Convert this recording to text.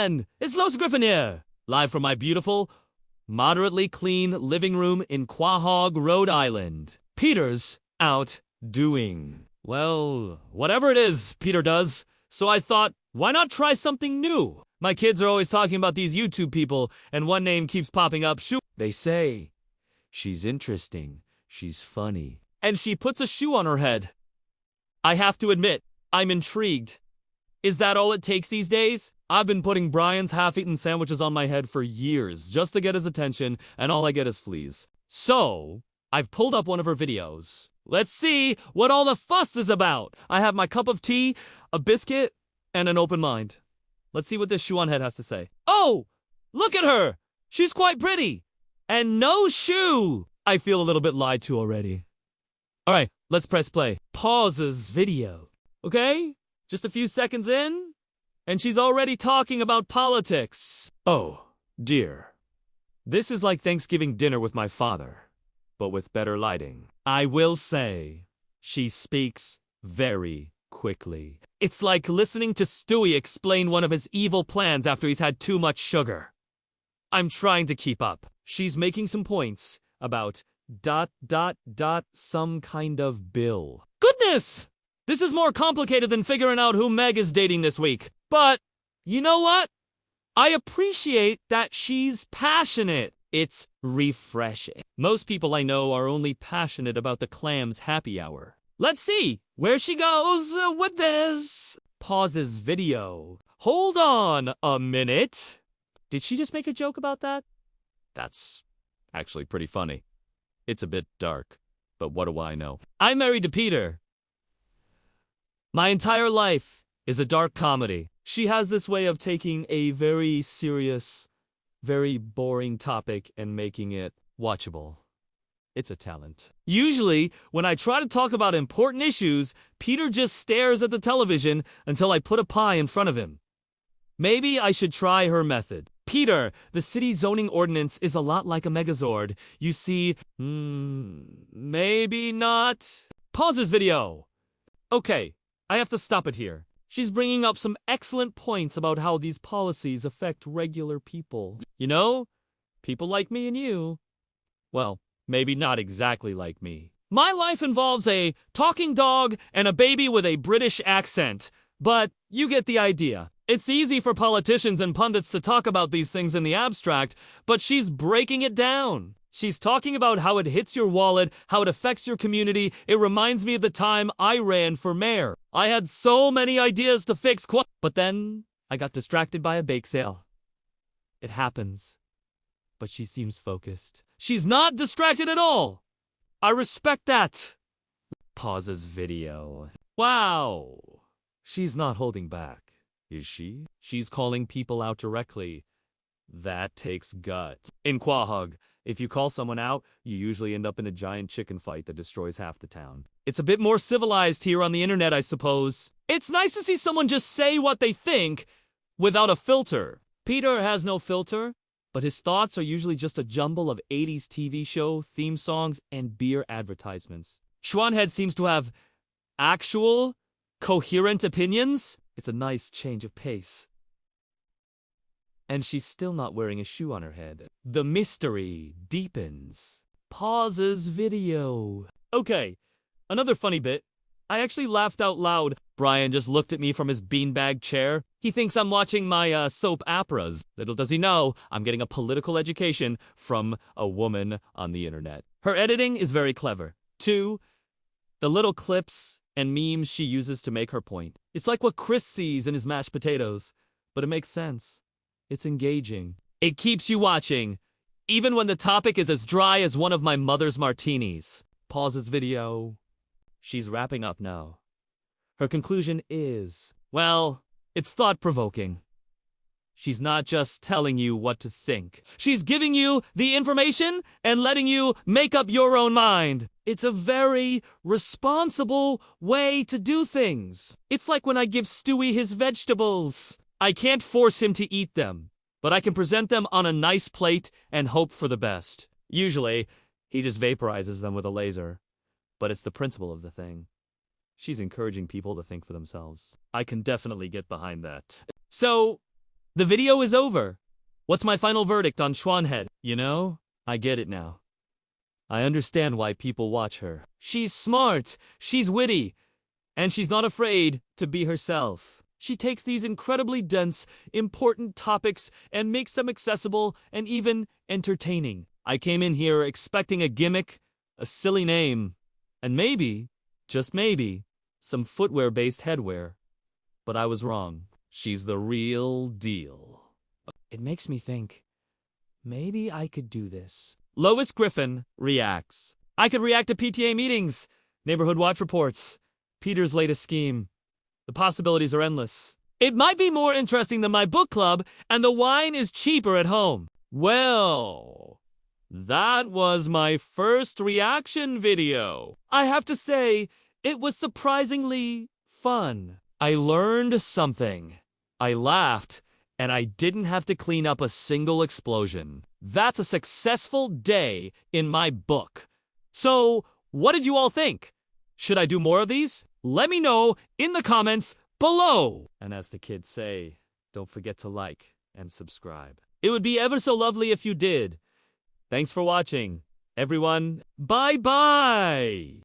man! It's Los Griffin here, live from my beautiful, moderately clean living room in Quahog, Rhode Island. Peter's out doing, well, whatever it is Peter does, so I thought, why not try something new? My kids are always talking about these YouTube people, and one name keeps popping up, They say, she's interesting, she's funny, and she puts a shoe on her head. I have to admit, I'm intrigued. Is that all it takes these days? I've been putting Brian's half-eaten sandwiches on my head for years just to get his attention, and all I get is fleas. So, I've pulled up one of her videos. Let's see what all the fuss is about. I have my cup of tea, a biscuit, and an open mind. Let's see what this shoeonhead has to say. Oh! Look at her! She's quite pretty! And no shoe! I feel a little bit lied to already. Alright, let's press play. Pauses video. Okay? Just a few seconds in, and she's already talking about politics. Oh, dear. This is like Thanksgiving dinner with my father, but with better lighting. I will say, she speaks very quickly. It's like listening to Stewie explain one of his evil plans after he's had too much sugar. I'm trying to keep up. She's making some points about ... some kind of bill. Goodness! This is more complicated than figuring out who Meg is dating this week. But, you know what? I appreciate that she's passionate. It's refreshing. Most people I know are only passionate about the Clams happy hour. Let's see where she goes with this. Pauses video. Hold on a minute. Did she just make a joke about that? That's actually pretty funny. It's a bit dark, but what do I know? I'm married to Peter. My entire life is a dark comedy. She has this way of taking a very serious, very boring topic and making it watchable. It's a talent. Usually, when I try to talk about important issues, Peter just stares at the television until I put a pie in front of him. Maybe I should try her method. Peter, the city zoning ordinance is a lot like a megazord. You see, maybe not. Pause this video. Okay. I have to stop it here. She's bringing up some excellent points about how these policies affect regular people. You know, people like me and you. Well, maybe not exactly like me. My life involves a talking dog and a baby with a British accent, but you get the idea. It's easy for politicians and pundits to talk about these things in the abstract, but she's breaking it down. She's talking about how it hits your wallet, how it affects your community. It reminds me of the time I ran for mayor. I had so many ideas to fix, but then I got distracted by a bake sale. It happens. But she seems focused. She's not distracted at all. I respect that. Pauses video. Wow. She's not holding back, is she? She's calling people out directly. That takes guts. In Quahog, if you call someone out, you usually end up in a giant chicken fight that destroys half the town. It's a bit more civilized here on the internet, I suppose. It's nice to see someone just say what they think without a filter. Peter has no filter, but his thoughts are usually just a jumble of 80s TV show, theme songs, and beer advertisements. Shoeonhead seems to have actual, coherent opinions. It's a nice change of pace. And she's still not wearing a shoe on her head. The mystery deepens. Pauses video. Okay, another funny bit. I actually laughed out loud. Brian just looked at me from his beanbag chair. He thinks I'm watching my soap operas. Little does he know, I'm getting a political education from a woman on the internet. Her editing is very clever. 2, the little clips and memes she uses to make her point. It's like what Chris sees in his mashed potatoes, but it makes sense. It's engaging. It keeps you watching, even when the topic is as dry as one of my mother's martinis. Pauses video. She's wrapping up now. Her conclusion is, well, it's thought-provoking. She's not just telling you what to think. She's giving you the information and letting you make up your own mind. It's a very responsible way to do things. It's like when I give Stewie his vegetables. I can't force him to eat them, but I can present them on a nice plate and hope for the best. Usually, he just vaporizes them with a laser. But it's the principle of the thing. She's encouraging people to think for themselves. I can definitely get behind that. So, The video is over. What's my final verdict on shoeonhead? You know, I get it now. I understand why people watch her. She's smart, she's witty, and she's not afraid to be herself. She takes these incredibly dense, important topics and makes them accessible and even entertaining. I came in here expecting a gimmick, a silly name, and maybe, just maybe, some footwear-based headwear. But I was wrong. She's the real deal. It makes me think, maybe I could do this. Lois Griffin reacts. I could react to PTA meetings, neighborhood watch reports, Peter's latest scheme. The possibilities are endless. It might be more interesting than my book club, and the wine is cheaper at home. Well, that was my first reaction video. I have to say, it was surprisingly fun. I learned something. I laughed, and I didn't have to clean up a single explosion. That's a successful day in my book. So, what did you all think? Should I do more of these? Let me know in the comments below. And as the kids say, don't forget to like and subscribe. It would be ever so lovely if you did. Thanks for watching, everyone. Bye-bye.